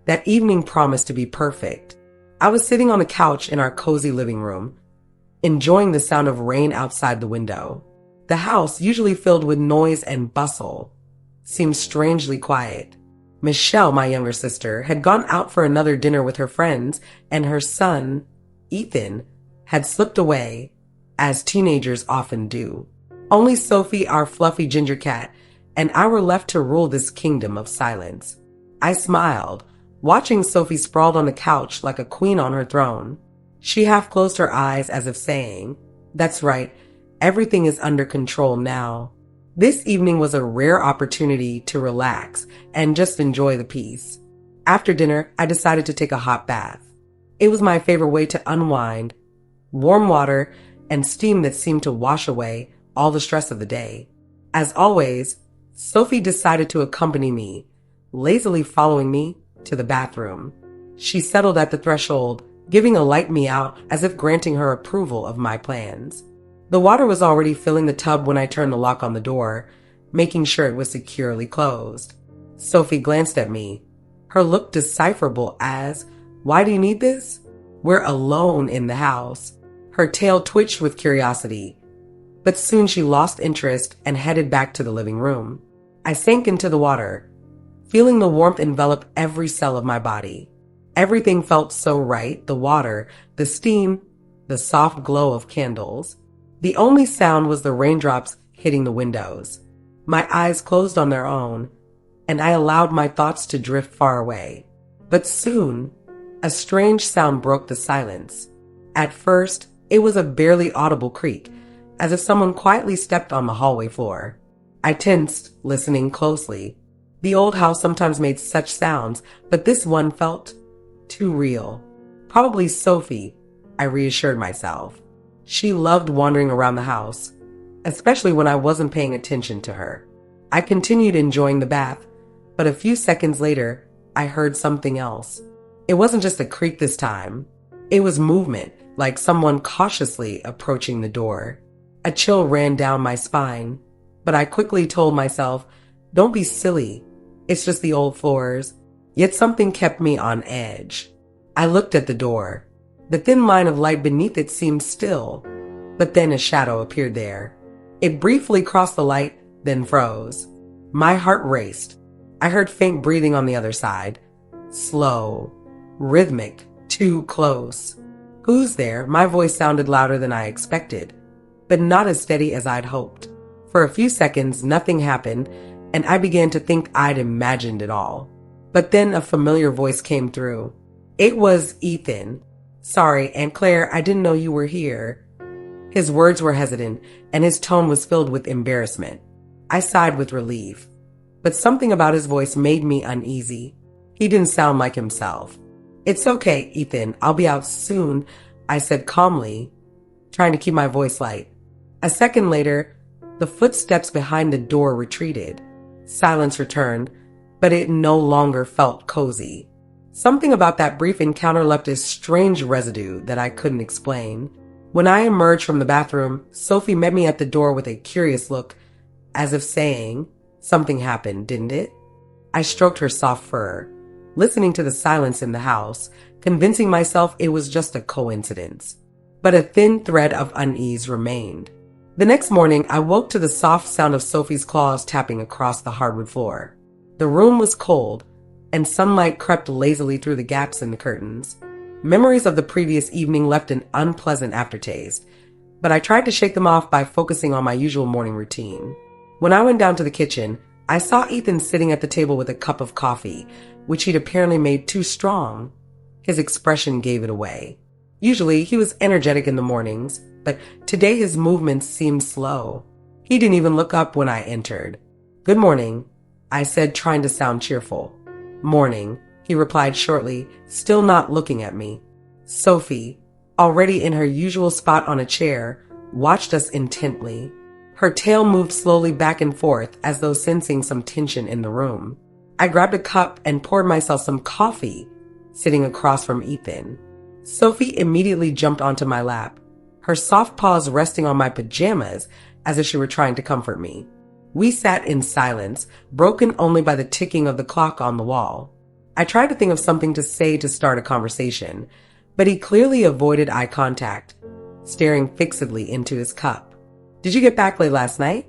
That evening promised to be perfect. I was sitting on the couch in our cozy living room, enjoying the sound of rain outside the window. The house, usually filled with noise and bustle, seemed strangely quiet. Michelle, my younger sister, had gone out for another dinner with her friends, and her son, Ethan, had slipped away, as teenagers often do. Only Sophie, our fluffy ginger cat, and I were left to rule this kingdom of silence. I smiled, watching Sophie sprawled on the couch like a queen on her throne. She half closed her eyes as if saying, "That's right, everything is under control now." This evening was a rare opportunity to relax and just enjoy the peace. After dinner, I decided to take a hot bath. It was my favorite way to unwind, warm water and steam that seemed to wash away all the stress of the day. As always, Sophie decided to accompany me, lazily following me to the bathroom. She settled at the threshold, giving a light me out as if granting her approval of my plans. The water was already filling the tub when I turned the lock on the door, making sure it was securely closed. Sophie glanced at me, her look decipherable as, "Why do you need this? We're alone in the house." Her tail twitched with curiosity, but soon she lost interest and headed back to the living room. I sank into the water, feeling the warmth envelop every cell of my body. Everything felt so right, the water, the steam, the soft glow of candles. The only sound was the raindrops hitting the windows. My eyes closed on their own, and I allowed my thoughts to drift far away. But soon, a strange sound broke the silence. At first, it was a barely audible creak, as if someone quietly stepped on the hallway floor. I tensed, listening closely. The old house sometimes made such sounds, but this one felt too real. Probably Sophie, I reassured myself. She loved wandering around the house, especially when I wasn't paying attention to her. I continued enjoying the bath, but a few seconds later, I heard something else. It wasn't just a creak this time. It was movement, like someone cautiously approaching the door. A chill ran down my spine, but I quickly told myself, "Don't be silly. It's just the old floors." Yet something kept me on edge. I looked at the door. The thin line of light beneath it seemed still, but then a shadow appeared there. It briefly crossed the light, then froze. My heart raced. I heard faint breathing on the other side. Slow, rhythmic, too close. "Who's there?" My voice sounded louder than I expected, but not as steady as I'd hoped. For a few seconds, nothing happened, and I began to think I'd imagined it all. But then a familiar voice came through. It was Ethan. "Sorry, Aunt Claire, I didn't know you were here." His words were hesitant, and his tone was filled with embarrassment. I sighed with relief, but something about his voice made me uneasy. He didn't sound like himself. "It's okay, Ethan, I'll be out soon," I said calmly, trying to keep my voice light. A second later, the footsteps behind the door retreated. Silence returned, but it no longer felt cozy. Something about that brief encounter left a strange residue that I couldn't explain. When I emerged from the bathroom, Sophie met me at the door with a curious look, as if saying, "Something happened, didn't it?" I stroked her soft fur, listening to the silence in the house, convincing myself it was just a coincidence. But a thin thread of unease remained. The next morning, I woke to the soft sound of Sophie's claws tapping across the hardwood floor. The room was cold, and sunlight crept lazily through the gaps in the curtains. Memories of the previous evening left an unpleasant aftertaste, but I tried to shake them off by focusing on my usual morning routine. When I went down to the kitchen, I saw Ethan sitting at the table with a cup of coffee, which he'd apparently made too strong. His expression gave it away. Usually, he was energetic in the mornings, but today his movements seemed slow. He didn't even look up when I entered. "Good morning," I said, trying to sound cheerful. "Morning," he replied shortly, still not looking at me. Sophie, already in her usual spot on a chair, watched us intently. Her tail moved slowly back and forth as though sensing some tension in the room. I grabbed a cup and poured myself some coffee, sitting across from Ethan. Sophie immediately jumped onto my lap, her soft paws resting on my pajamas as if she were trying to comfort me. We sat in silence, broken only by the ticking of the clock on the wall. I tried to think of something to say to start a conversation, but he clearly avoided eye contact, staring fixedly into his cup. "Did you get back late last night?"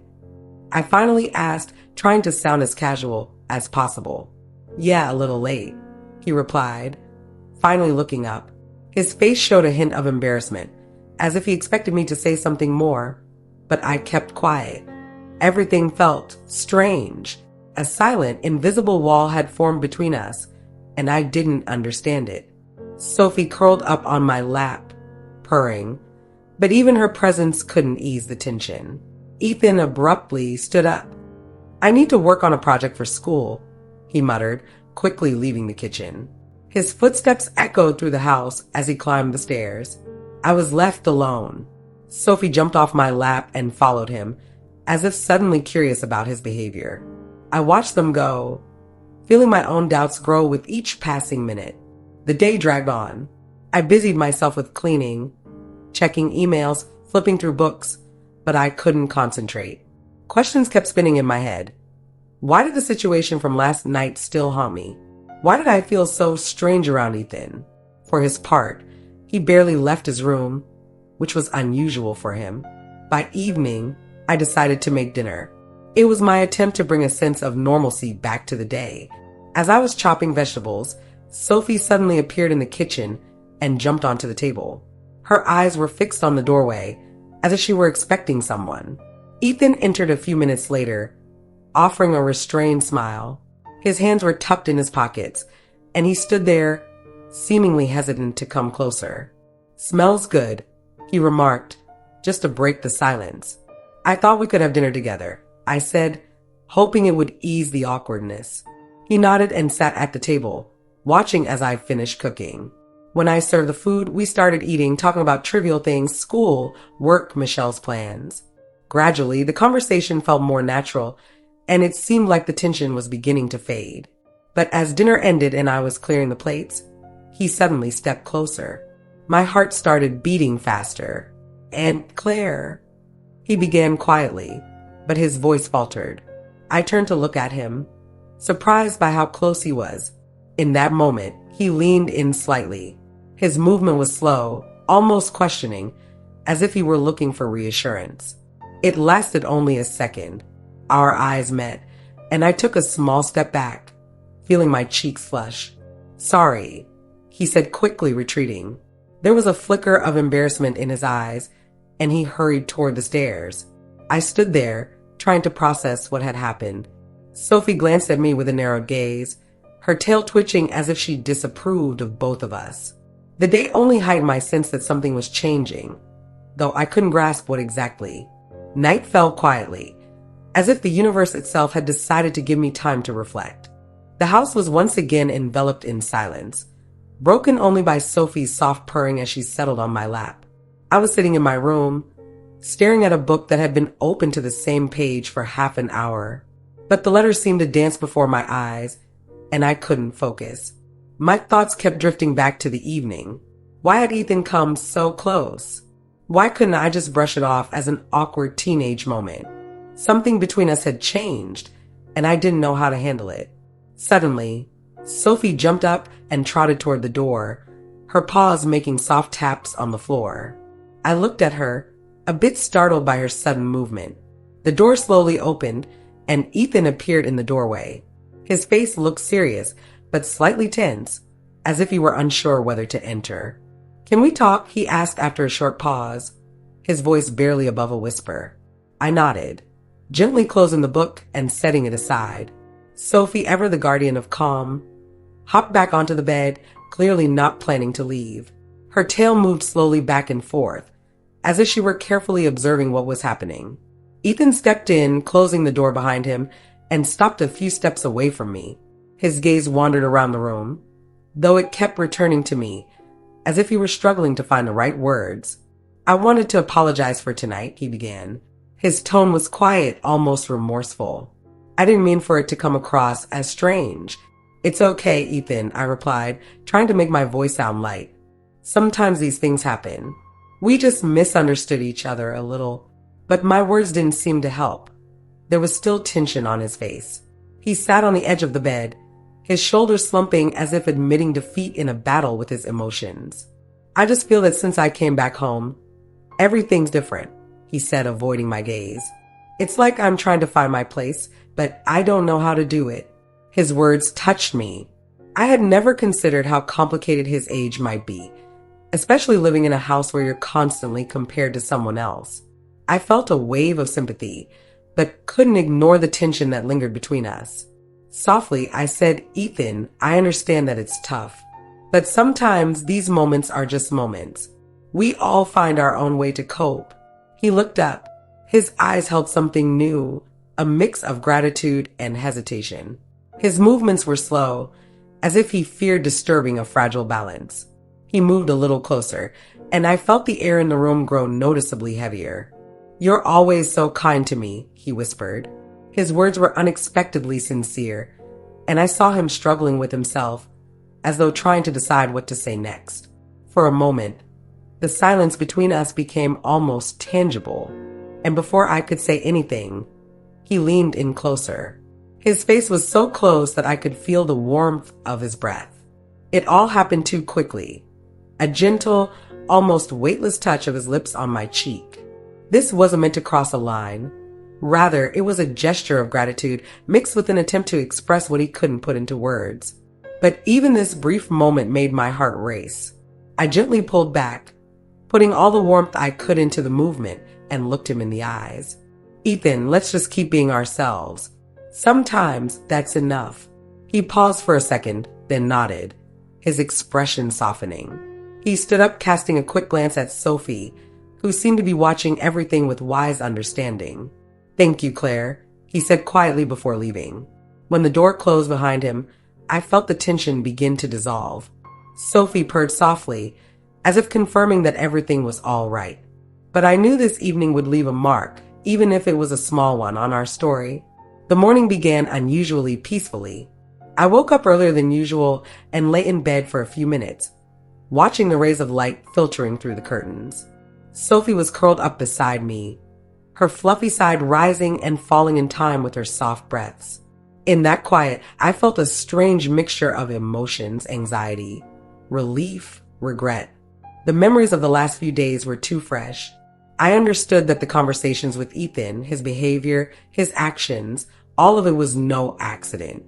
I finally asked, trying to sound as casual as possible. "Yeah, a little late," he replied, finally looking up. His face showed a hint of embarrassment, as if he expected me to say something more, but I kept quiet. Everything felt strange. A silent, invisible wall had formed between us, and I didn't understand it. Sophie curled up on my lap, purring, but even her presence couldn't ease the tension. Ethan abruptly stood up. "I need to work on a project for school," he muttered, quickly leaving the kitchen. His footsteps echoed through the house as he climbed the stairs. I was left alone. Sophie jumped off my lap and followed him, as if suddenly curious about his behavior. I watched them go, feeling my own doubts grow with each passing minute. The day dragged on. I busied myself with cleaning, checking emails, flipping through books, but I couldn't concentrate. Questions kept spinning in my head. Why did the situation from last night still haunt me? Why did I feel so strange around Ethan? For his part, he barely left his room, which was unusual for him. By evening, I decided to make dinner. It was my attempt to bring a sense of normalcy back to the day. As I was chopping vegetables, Sophie suddenly appeared in the kitchen and jumped onto the table. Her eyes were fixed on the doorway, as if she were expecting someone. Ethan entered a few minutes later, offering a restrained smile. His hands were tucked in his pockets, and he stood there, seemingly hesitant to come closer. "Smells good," he remarked, just to break the silence. "I thought we could have dinner together," I said, hoping it would ease the awkwardness. He nodded and sat at the table, watching as I finished cooking. When I served the food, we started eating, talking about trivial things, school, work, Michelle's plans. Gradually, the conversation felt more natural, and it seemed like the tension was beginning to fade. But as dinner ended and I was clearing the plates, he suddenly stepped closer. My heart started beating faster. "And Claire," he began quietly, but his voice faltered. I turned to look at him, surprised by how close he was. In that moment, he leaned in slightly. His movement was slow, almost questioning, as if he were looking for reassurance. It lasted only a second. Our eyes met, and I took a small step back, feeling my cheeks flush. "Sorry," he said, quickly retreating. There was a flicker of embarrassment in his eyes, and he hurried toward the stairs. I stood there, trying to process what had happened. Sophie glanced at me with a narrowed gaze, her tail twitching as if she disapproved of both of us. The day only heightened my sense that something was changing, though I couldn't grasp what exactly. Night fell quietly, as if the universe itself had decided to give me time to reflect. The house was once again enveloped in silence, broken only by Sophie's soft purring as she settled on my lap. I was sitting in my room, staring at a book that had been open to the same page for half an hour. But the letters seemed to dance before my eyes, and I couldn't focus. My thoughts kept drifting back to the evening. Why had Ethan come so close? Why couldn't I just brush it off as an awkward teenage moment? Something between us had changed, and I didn't know how to handle it. Suddenly, Sophie jumped up and trotted toward the door, her paws making soft taps on the floor. I looked at her, a bit startled by her sudden movement. The door slowly opened, and Ethan appeared in the doorway. His face looked serious, but slightly tense, as if he were unsure whether to enter. "Can we talk?" he asked after a short pause, his voice barely above a whisper. I nodded, gently closing the book and setting it aside. Sophie, ever the guardian of calm, hopped back onto the bed, clearly not planning to leave. Her tail moved slowly back and forth, as if she were carefully observing what was happening. Ethan stepped in, closing the door behind him, and stopped a few steps away from me. His gaze wandered around the room, though it kept returning to me, as if he were struggling to find the right words. "I wanted to apologize for tonight," he began. His tone was quiet, almost remorseful. "I didn't mean for it to come across as strange." "It's okay, Ethan," I replied, trying to make my voice sound light. "Sometimes these things happen. We just misunderstood each other a little." But my words didn't seem to help. There was still tension on his face. He sat on the edge of the bed, his shoulders slumping as if admitting defeat in a battle with his emotions. "I just feel that since I came back home, everything's different," he said, avoiding my gaze. "It's like I'm trying to find my place, but I don't know how to do it." His words touched me. I had never considered how complicated his age might be, especially living in a house where you're constantly compared to someone else. I felt a wave of sympathy, but couldn't ignore the tension that lingered between us. Softly, I said, "Ethan, I understand that it's tough, but sometimes these moments are just moments. We all find our own way to cope." He looked up. His eyes held something new, a mix of gratitude and hesitation. His movements were slow, as if he feared disturbing a fragile balance. He moved a little closer, and I felt the air in the room grow noticeably heavier. "You're always so kind to me," he whispered. His words were unexpectedly sincere, and I saw him struggling with himself, as though trying to decide what to say next. For a moment, the silence between us became almost tangible, and before I could say anything, he leaned in closer. His face was so close that I could feel the warmth of his breath. It all happened too quickly. A gentle, almost weightless touch of his lips on my cheek. This wasn't meant to cross a line. Rather, it was a gesture of gratitude mixed with an attempt to express what he couldn't put into words. But even this brief moment made my heart race. I gently pulled back, putting all the warmth I could into the movement, and looked him in the eyes. "Ethan, let's just keep being ourselves. Sometimes that's enough." He paused for a second, then nodded, his expression softening. He stood up, casting a quick glance at Sophie, who seemed to be watching everything with wise understanding. "Thank you, Claire," he said quietly before leaving. When the door closed behind him, I felt the tension begin to dissolve. Sophie purred softly, as if confirming that everything was all right. But I knew this evening would leave a mark, even if it was a small one, on our story. The morning began unusually peacefully. I woke up earlier than usual and lay in bed for a few minutes, watching the rays of light filtering through the curtains. Sophie was curled up beside me, her fluffy side rising and falling in time with her soft breaths. In that quiet, I felt a strange mixture of emotions: anxiety, relief, regret. The memories of the last few days were too fresh. I understood that the conversations with Ethan, his behavior, his actions, all of it was no accident.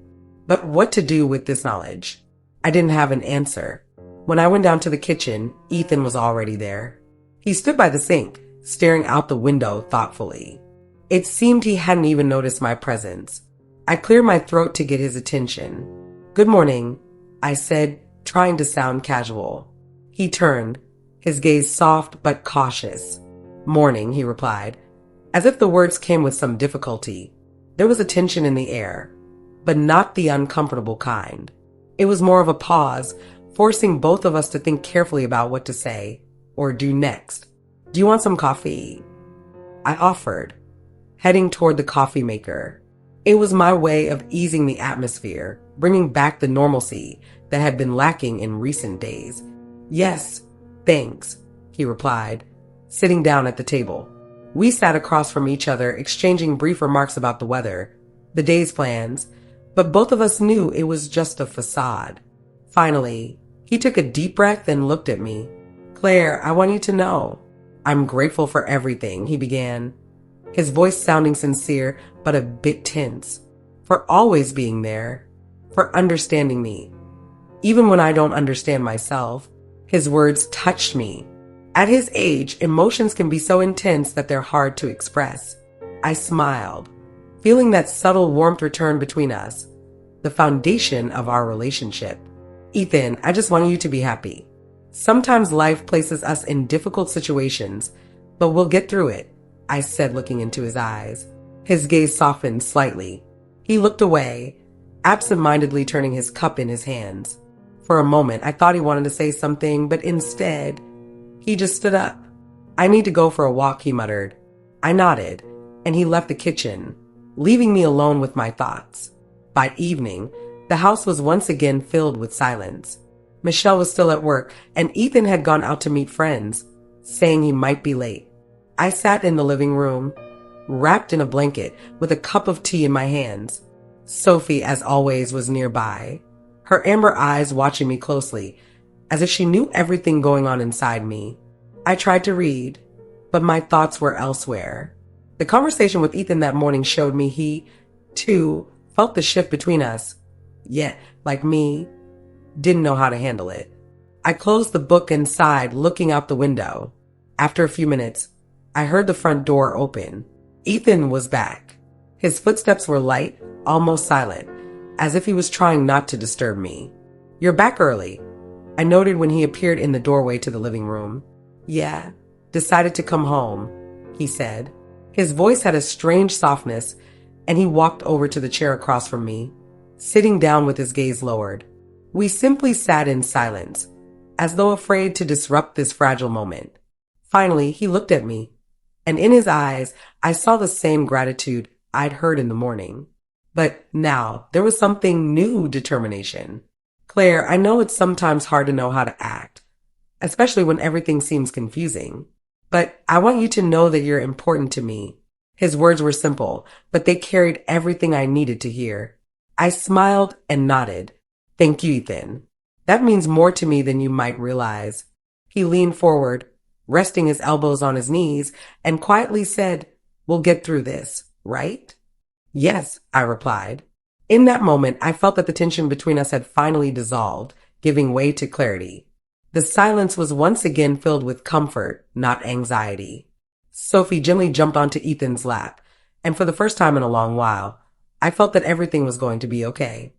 But what to do with this knowledge? I didn't have an answer. When I went down to the kitchen, Ethan was already there. He stood by the sink, staring out the window thoughtfully. It seemed he hadn't even noticed my presence. I cleared my throat to get his attention. "Good morning," I said, trying to sound casual. He turned, his gaze soft but cautious. "Morning," he replied, as if the words came with some difficulty. There was a tension in the air, but not the uncomfortable kind. It was more of a pause, forcing both of us to think carefully about what to say or do next. "Do you want some coffee?" I offered, heading toward the coffee maker. It was my way of easing the atmosphere, bringing back the normalcy that had been lacking in recent days. "Yes, thanks," he replied, sitting down at the table. We sat across from each other, exchanging brief remarks about the weather, the day's plans, but both of us knew it was just a facade. Finally, he took a deep breath and looked at me. "Claire, I want you to know, I'm grateful for everything," he began, his voice sounding sincere but a bit tense. "For always being there, for understanding me, even when I don't understand myself." His words touched me. At his age, emotions can be so intense that they're hard to express. I smiled, feeling that subtle warmth return between us, the foundation of our relationship. "Ethan, I just want you to be happy. Sometimes life places us in difficult situations, but we'll get through it," I said, looking into his eyes. His gaze softened slightly. He looked away, absent-mindedly turning his cup in his hands. For a moment, I thought he wanted to say something, but instead, he just stood up. "I need to go for a walk," he muttered. I nodded, and he left the kitchen, leaving me alone with my thoughts. By evening, the house was once again filled with silence. Michelle was still at work, and Ethan had gone out to meet friends, saying he might be late. I sat in the living room, wrapped in a blanket, with a cup of tea in my hands. Sophie, as always, was nearby, her amber eyes watching me closely, as if she knew everything going on inside me. I tried to read, but my thoughts were elsewhere. The conversation with Ethan that morning showed me he, too, felt the shift between us, yet, like me, didn't know how to handle it. I closed the book and sighed, looking out the window. After a few minutes, I heard the front door open. Ethan was back. His footsteps were light, almost silent, as if he was trying not to disturb me. "You're back early," I noted when he appeared in the doorway to the living room. "Yeah, decided to come home," he said. His voice had a strange softness, and he walked over to the chair across from me, sitting down with his gaze lowered. We simply sat in silence, as though afraid to disrupt this fragile moment. Finally, he looked at me, and in his eyes, I saw the same gratitude I'd heard in the morning. But now, there was something new: determination. "Claire, I know it's sometimes hard to know how to act, especially when everything seems confusing. But I want you to know that you're important to me." His words were simple, but they carried everything I needed to hear. I smiled and nodded. "Thank you, Ethan. That means more to me than you might realize." He leaned forward, resting his elbows on his knees, and quietly said, "We'll get through this, right?" "Yes," I replied. In that moment, I felt that the tension between us had finally dissolved, giving way to clarity. The silence was once again filled with comfort, not anxiety. Sophie gently jumped onto Ethan's lap, and for the first time in a long while, I felt that everything was going to be okay.